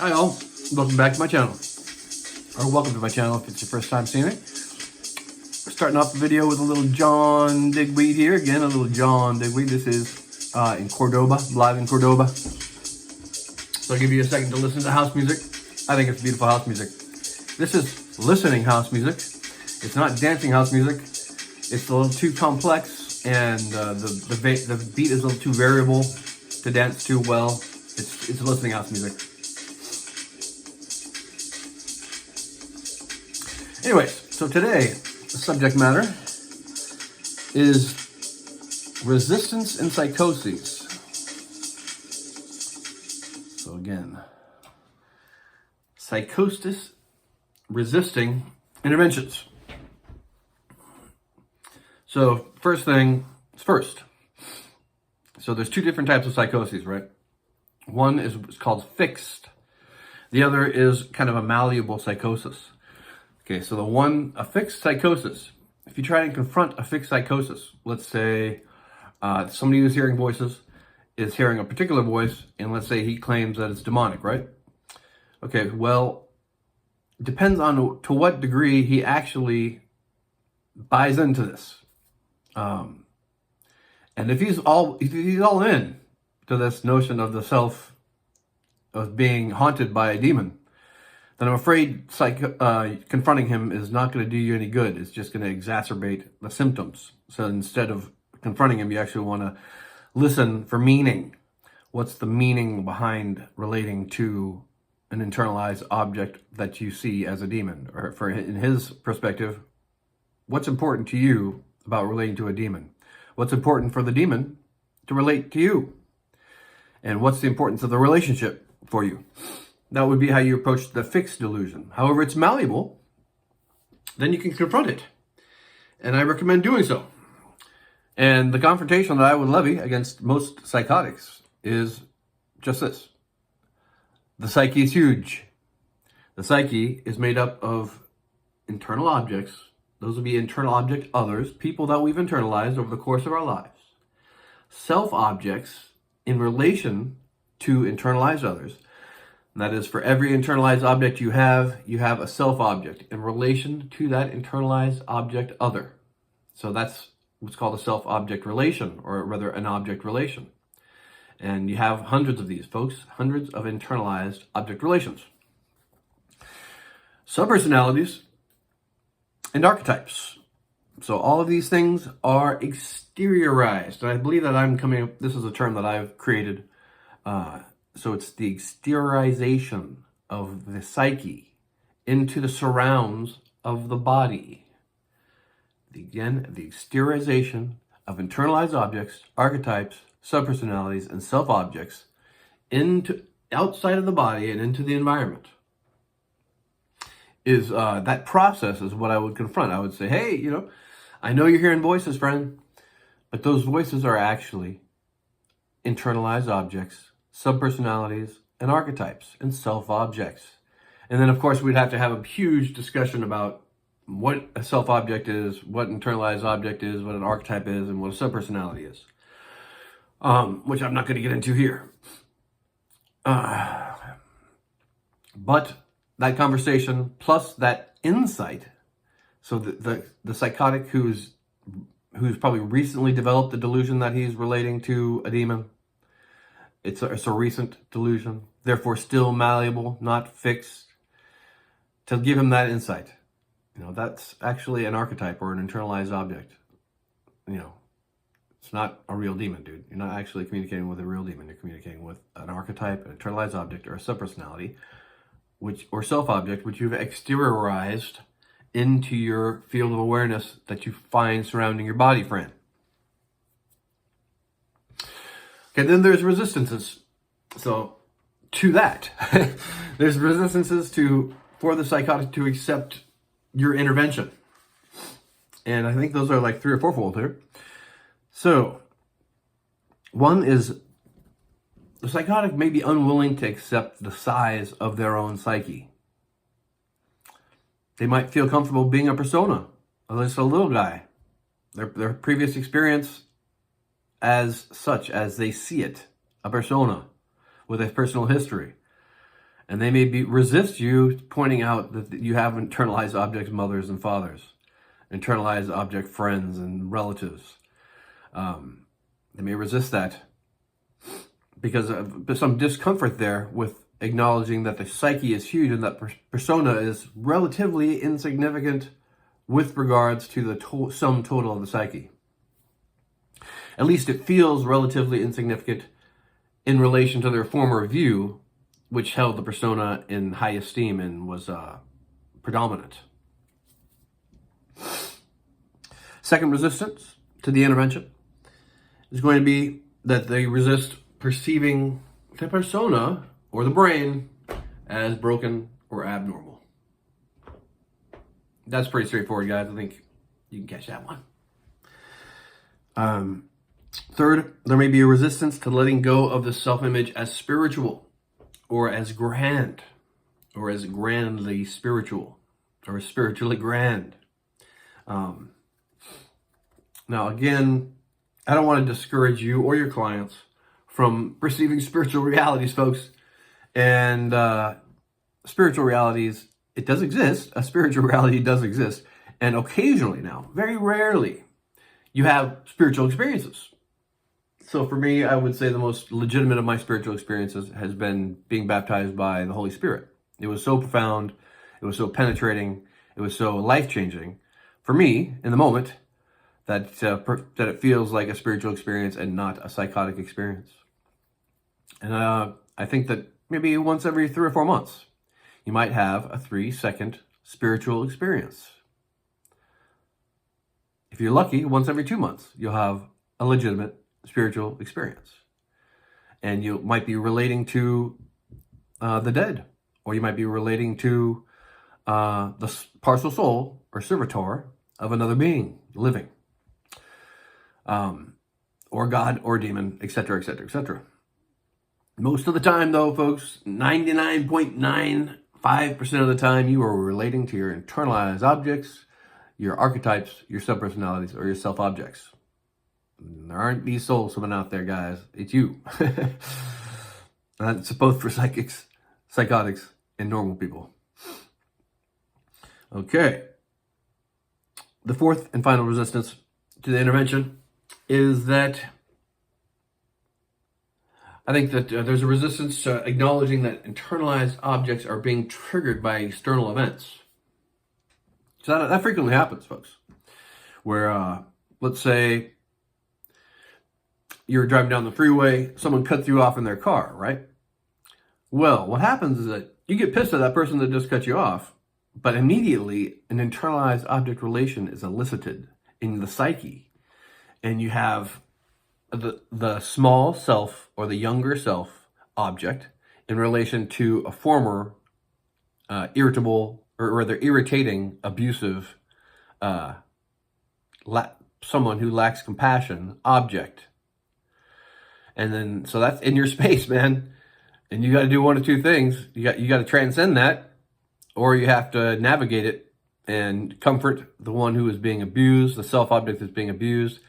Hi all, welcome back to my channel, or welcome to my channel if it's your first time seeing it. We're starting off the video with a little John Digweed here. Again, a little John Digweed. This is in Cordoba, live in Cordoba. So I'll give you a second to listen to house music. I think it's beautiful house music. This is listening house music. It's not dancing house music. It's a little too complex, and the beat is a little too variable to dance too well. It's listening house music. Anyways, so today, the subject matter is resistance in psychoses. So again, psychosis resisting interventions. So first thing is first. So there's two different types of psychoses, right? One is called fixed. The other is kind of a malleable psychosis. Okay, so a fixed psychosis, if you try and confront a fixed psychosis, let's say somebody who's hearing voices is hearing a particular voice, and let's say he claims that it's demonic, right? Okay, well, depends on to what degree he actually buys into this. And if he's all in to this notion of the self, of being haunted by a demon, then I'm afraid confronting him is not going to do you any good. It's just going to exacerbate the symptoms. So instead of confronting him, you actually want to listen for meaning. What's the meaning behind relating to an internalized object that you see as a demon? Or in his perspective, what's important to you about relating to a demon? What's important for the demon to relate to you? And what's the importance of the relationship for you? That would be how you approach the fixed delusion. However, it's malleable, then you can confront it. And I recommend doing so. And the confrontation that I would levy against most psychotics is just this. The psyche is huge. The psyche is made up of internal objects. Those would be internal object others, people that we've internalized over the course of our lives. Self-objects in relation to internalized others. That is, for every internalized object you have a self-object in relation to that internalized object other. So that's what's called a self-object relation, or rather an object relation. And you have hundreds of these, folks, hundreds of internalized object relations. Subpersonalities and archetypes. So all of these things are exteriorized. And I believe that this is a term that I've created. So it's the exteriorization of the psyche into the surrounds of the body. Again, the exteriorization of internalized objects, archetypes, subpersonalities, and self-objects into outside of the body and into the environment. That process is what I would confront. I would say, hey, I know you're hearing voices, friend, but those voices are actually internalized objects, subpersonalities, and archetypes, and self-objects. And then, of course, we'd have to have a huge discussion about what a self-object is, what an internalized object is, what an archetype is, and what a subpersonality is, which I'm not going to get into here. But that conversation plus that insight, so the psychotic who's probably recently developed the delusion that he's relating to a demon, it's a recent delusion, therefore still malleable, not fixed, to give him that insight. That's actually an archetype or an internalized object. It's not a real demon, dude. You're not actually communicating with a real demon. You're communicating with an archetype, an internalized object, or a subpersonality, or self-object, which you've exteriorized into your field of awareness that you find surrounding your body, friend. Okay, then there's resistances. So to that, there's resistances for the psychotic to accept your intervention. And I think those are like 3 or 4-fold here. So one is the psychotic may be unwilling to accept the size of their own psyche. They might feel comfortable being a persona, at least a little guy. Their previous experience as such, as they see it, a persona with a personal history. And they may resist you pointing out that you have internalized objects, mothers and fathers, internalized object friends and relatives. They may resist that because of some discomfort there with acknowledging that the psyche is huge and that persona is relatively insignificant with regards to the sum total of the psyche. At least it feels relatively insignificant in relation to their former view, which held the persona in high esteem and was predominant. Second resistance to the intervention is going to be that they resist perceiving the persona or the brain as broken or abnormal. That's pretty straightforward, guys. I think you can catch that one. Third, there may be a resistance to letting go of the self-image as spiritual or as grand or as grandly spiritual or spiritually grand. Now, again, I don't want to discourage you or your clients from perceiving spiritual realities, folks. And spiritual realities, it does exist. A spiritual reality does exist. And occasionally now, very rarely, you have spiritual experiences. So for me, I would say the most legitimate of my spiritual experiences has been being baptized by the Holy Spirit. It was so profound. It was so penetrating. It was so life-changing for me in the moment that it feels like a spiritual experience and not a psychotic experience. And I think that maybe once every 3 or 4 months, you might have a 3-second spiritual experience. If you're lucky, once every 2 months, you'll have a legitimate spiritual experience. And you might be relating to the dead, or you might be relating to the partial soul or servitor of another being living, or God or demon, etc., etc., etc. Most of the time, though, folks, 99.95% of the time, you are relating to your internalized objects, your archetypes, your subpersonalities, or your self-objects. There aren't these souls swimming out there, guys. It's you. That's both for psychics, psychotics, and normal people. Okay. The fourth and final resistance to the intervention is that I think that there's a resistance to acknowledging that internalized objects are being triggered by external events. So that frequently happens, folks. Where, let's say, you're driving down the freeway, someone cuts you off in their car, right? Well, what happens is that you get pissed at that person that just cut you off, but immediately an internalized object relation is elicited in the psyche, and you have the small self or the younger self object in relation to a former irritable or rather irritating, abusive, someone who lacks compassion object. And then, so that's in your space, man. And you got to do one of two things. You got to transcend that, or you have to navigate it and comfort the one who is being abused, the self object that's being abused,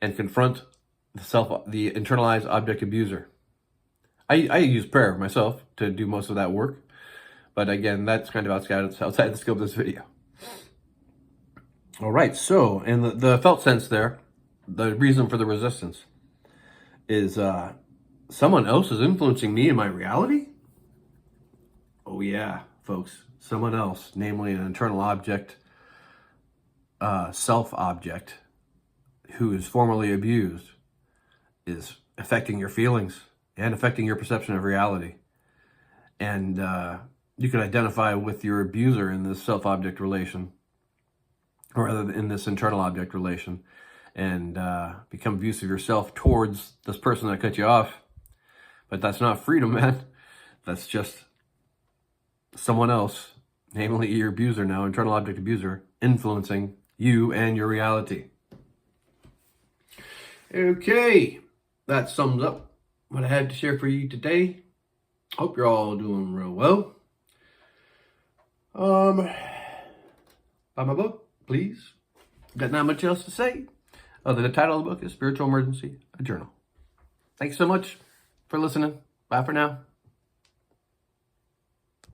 and confront the internalized object abuser. I use prayer myself to do most of that work, but again, that's kind of outside the scope of this video. All right, so in the felt sense there, the reason for the resistance is someone else is influencing me in my reality? Oh yeah, folks, someone else, namely an internal object, self-object, who is formerly abused, is affecting your feelings and affecting your perception of reality. And you can identify with your abuser in this self-object relation, or rather in this internal object relation, and become abusive yourself towards this person that cut you off. But that's not freedom, man. That's just someone else, namely your abuser now, internal object abuser, influencing you and your reality. Okay, that sums up what I had to share for you today. Hope you're all doing real well. Buy my book, please. Got not much else to say. The title of the book is Spiritual Emergency, a Journal. Thanks so much for listening. Bye for now.